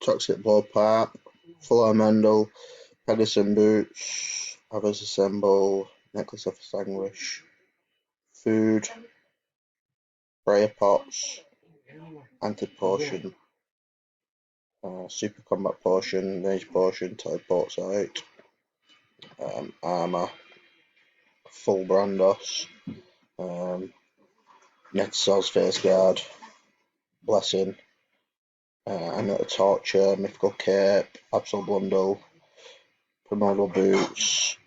Toxic Blow Pipe, Full Mendel, Pedersen Boots, Others Assemble, Necklace of Anguish, Food, Prayer Pots, Anti Potion, Super Combat Potion, Mage Potion, Teleports Out, Armour, Full Brandos, Netzel's Face Guard, Blessing, Another Torture, Mythical Cape, Absolute Bundle, Primordial Boots,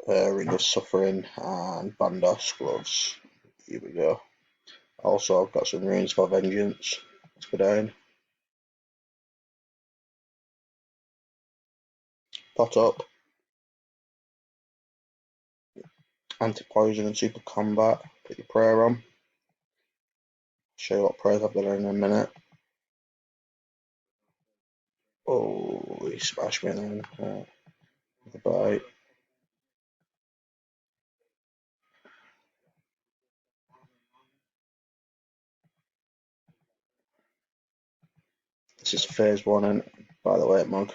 Ring of Suffering, and Bandos Gloves. Here we go. Also, I've got some Runes for Vengeance. Let's go down. Pot Up, Anti-Poison and Super Combat. Put your prayer on. Show you what prayers I've got in a minute. Oh, he smashed me then. With a bite. This is phase 1, and by the way, mug.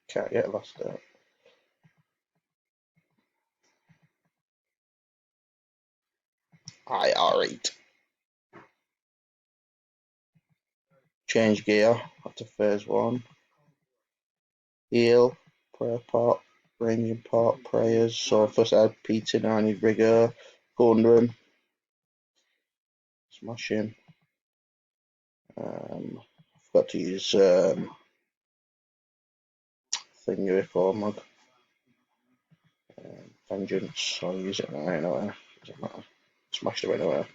Can't get lost there. Aye, alright. Change gear after phase 1. Heal, prayer pot, ranging pot, prayers. So first I had PT9 with Rigor, go under him, smash him. Forgot to use thingy before mug. Vengeance, I'll use it now anyway. Doesn't matter. Smashed him anyway.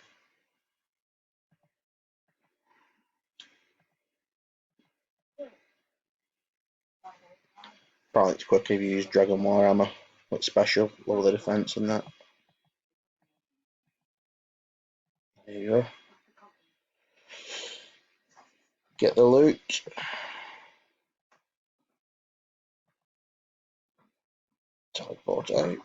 Apparently it's quicker if you use Dragon Warhammer. It's special, lower the defense and that. There you go. Get the loot. Teleport out.